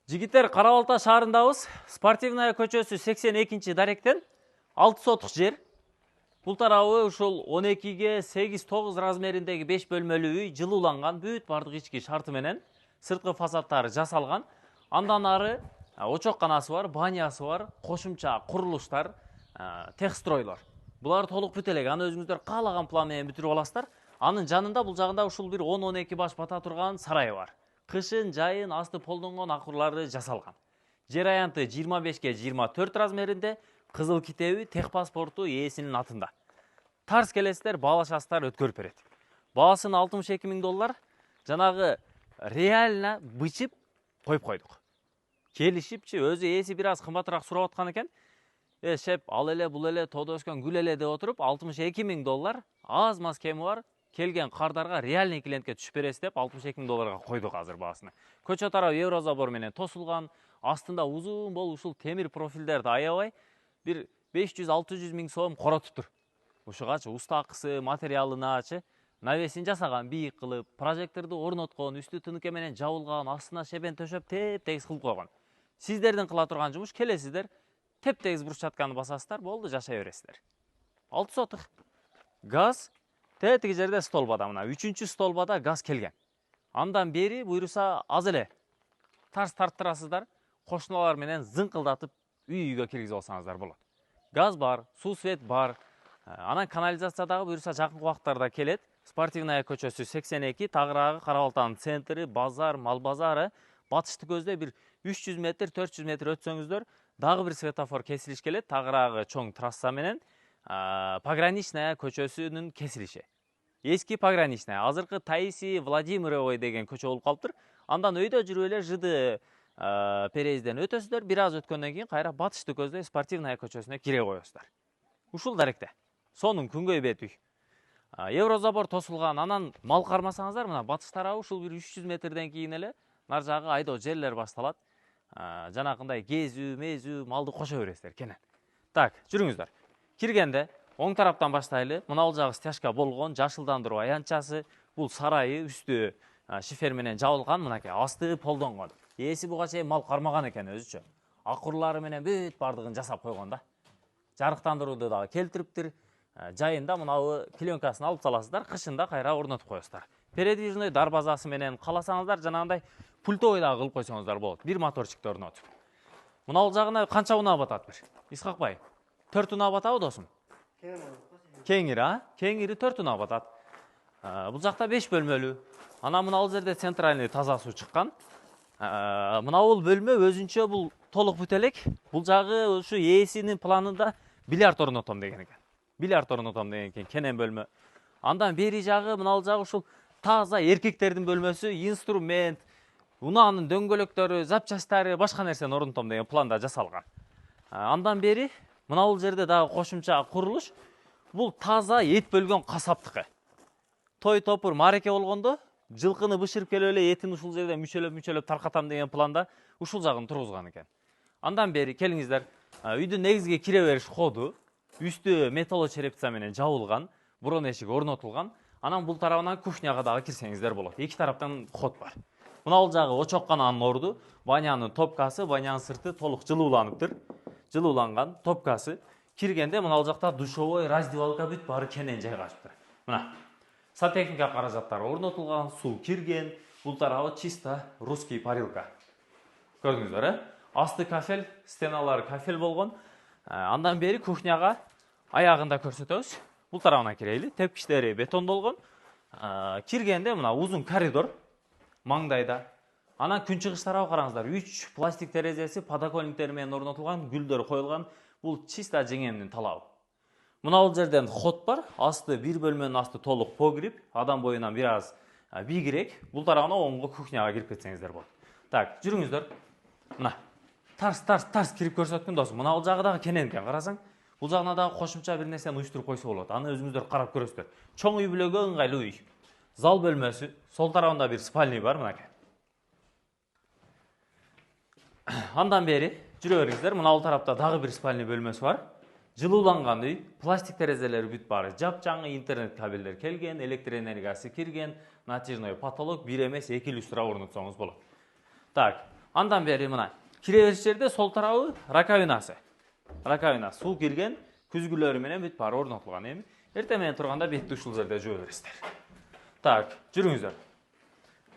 Жигиттер, Кара Балта шаарындабыз. Спортивная көчөсү 82-чи даректен 6 сотук жер. Бул тарабы ушул 12ге 8-9 размериндеги 5 бөлмөлүү үй, жылууланган, бүт бардык ички шарты менен, сырткы фасадтары жасалган. Андан ары очокканасы бар, банясы бар, кошумча курулуштар, техстройлор. Булар толук бүт элек. Аны өзүңүздөр каалаган план менен бүтүрүп аласыздар. Анын жанында бул жагында ушул бир 10-12 баш бата турган сарай бар. Кышын, жайын асты полдонгон акурлары жасалган. Жер аянты 25ге 24 размеринде, кызыл китеби, техпаспорту ээсинин атында. Тарс келесиздер, баалашасыздар, өткөрүп берет. Баасын $62,000, жанагы реально бычып коюп койдук. Келишипчи, өзү ээси бир аз кымбатыраак сурап аткан экен. Шеп, ал эле, бул эле, тоодо өскөн гүл эле деп отуруп, $62,000, аз маз кеми бар, келген кардарга реальный клиентке түшүп бересиз деп $62,000 койдук азыр баасына. Көчө тарабы еврозабор менен тосулган, астында узун болуп ушул темир профилдерди аябай бир 500-600 миң сом коротуп тур. Ушугачы уста акысы, материалыначы навесин жасаган, бийик кылып, прожекторду орноткон, үстү тыныке менен жабылган, астына шебен төшөп, теп-тегиз кылып койгон. Сиздердин кыла турган жумуш, келесиздер, теп-тегиз брусчатканы басасыздар, болду, жашай бересиздер. 6 сотук. Газ тетиги жерде столбада, мына 3-чү столбада газ келген. Андан бери буйруса аз эле тарс тарттырасыздар, кошуналар менен зыңкылдатып үй-үйгө киргизип алсаңыздар болот. Газ бар, суу свет бар. Анан канализация дагы буйруса жакынкы убактарда келет. Спортивная көчөсү 82, тагыраагы Кара Балтанын центри, базар, мал базары. Батышты көздөй бир 300 метр, 400 метр өтсөңүздөр, дагы бир светофор кесилиш келет. Тагыраагы чоң трасса менен Пограничная көчөсүнүн кесилиши. Эски Пограничная, азыркы Таисий Владимировой деген көчө болуп калыптыр. Андан өйдө жүрүп эле ЖД переезден өтөсүздөр, бир аз өткөндөн кийин кайра батышты көздөй Спортивная көчөсүнө кире коесуздар. Ушул даректе. Сонун күнгөй бет үй. Еврозабор тосулган, анан мал кармасаңыздар, мына батыш тарабы ушул бир 300 метрден кийин эле нар жагы айдоо жерлер башталат. Жанакындай кезүү, мезүү, малды кошо бересиздер кенен. Так, жүрүңүздөр. Киргенде оң тараптан баштайлы. Мына жагы стяжка болгон, жашылдандыруу аянтчасы, бул сарайы, үстү шифер менен жабылган, мынакей асты полдонгон. Ээси буга чейин мал кармаган экен өзүчө. Акурлары менен бүт бардыгын жасап койгон да. Жарыктандырууду дагы келтириптир. Жайында мынабы пленкасын алып саласыздар, кышында кайра орнотуп коесуздар. Передвижной дарбазасы менен каласаңыздар, жанагындай пультовый дагы кылып койсоңуздар болот. Бир моторчикти орнотуп. Мына жагына канча унаа батат бир? Исхак бай. 4 унаа батабы досум? Кеңири, Кеңири 4 унаа батат. Бул жакта 5 бөлмөлүү. Ана мына жерде центральный таза суу чыккан. Мына бул бөлмө өзүнчө бул толук бүт элек. Бул жагы ушу ээсинин планында бильярд орнотом деген экен. Бильярд орнотом деген экен, кенен бөлмө. Андан бери жагы, мына жагы ушул таза эркектердин бөлмөсү, инструмент, унаанын дөңгөлөктөрү, запчастары, башка нерсени орнотом деген планда жасалган. Андан бери мына бул жерде дагы кошумча курулуш. Бул таза эт бөлгөн касаптыкы. Той топур мареке болгондо, жылкыны бышырып келип эле этин ушул жерде мүчөлөп таркатам деген планда ушул жагын тургузган экен. Андан бери келиңиздер, үйдүн негизги кире бериш ходу, үстү металлочерепица менен жабылган, бурон эшик орнотулган. Анан бул тарабынан кухняга дагы кирсеңиздер болот. Эки тараптан ход бар. Мына бул жагы очоккананын орду, банянын топкасы, банянын сырты толук жылууланыптыр. Жылууланган топкасы. Киргенде мына жакта душевой, раздевалка бүт баары кенен жайгашыптыр. Мына сантехника каражаттары орнотулган, суу кирген, бул тарабы чисто русский парилка. Көрдүңүздөр, асты кафель, стеналары кафель болгон. Андан бери кухняга аягында көрсөтөбүз. Бул тарабына кирели, тепкичтери бетондолгон. Киргенде мына узун коридор маңдайда. Анан күнчыгыш тарабы караңыздар, 3 пластик терезеси подоконниктер менен орнотулган, гүлдөр коюлган. Бул чисто жеңемдин талабы. Мына бул жерден ход бар, асты бир бөлмөнүн асты толук погреб, адам боюнан бир аз бийигирээк. Бул тарабына оңго кухняга кирип кетсеңиздер болот. Так, жүрүңүздөр. Мына тарс кирип көрсөткүн досум. Мына бул жагы дагы кенен экен, карасаң. Бул жагына дагы кошумча бир нерсени уюштуруп койсо болот. Аны өзүңүздөр карап көрөсүздөр. Чоң үй бүлөгө ыңгайлуу үй. Зал бөлмөсү, сол тарабында бир спальный бар, мынакей. Андан бери жүрө бериңиздер. Мына бул тарапта дагы бир спальный бөлмөсү бар. Жылууланган үй, пластик терезелери бүт баары жапжаңы, интернет кабелдер келген, электр энергиясы кирген, натяжной потолок, бир эмес 2 люстра орнотсоңуз болот. Так, Андан бери мына кире бериш жерде сол тарабы раковинасы. Раковина суу кирген, күзгүлөрү менен бүт баары орнотулган. Эми эртең менен турганда бетти ушул жерде жуу бересиздер. Так, жүрүңүздөр.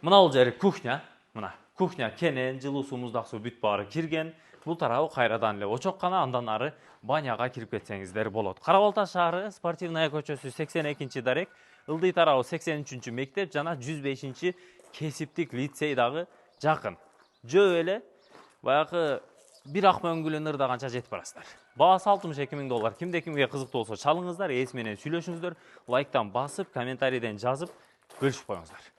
Мына бул жери кухня. Мына кухня кенен, жылуу суу, муздак суу бүт баары кирген. Бул тарабы кайрадан эле очоккана, андан ары баняга кирип кетсеңиздер болот. Кара Балта шаары, Спортивная көчөсү 82 дарек, ылдый тарабы 83 мектеп жана 105 кесиптик лицей дагы жакын. Жөө эле баягы бир ак мөңгүлүн ырдаганча жетип барасыздар. Баасы $62.000. Кимде кимге кызыктуу болсо чалыңыздар, ээси менен сүйлөшүңүздөр, лайктан басып, комментарийден жазып бөлүшүп коюңуздар.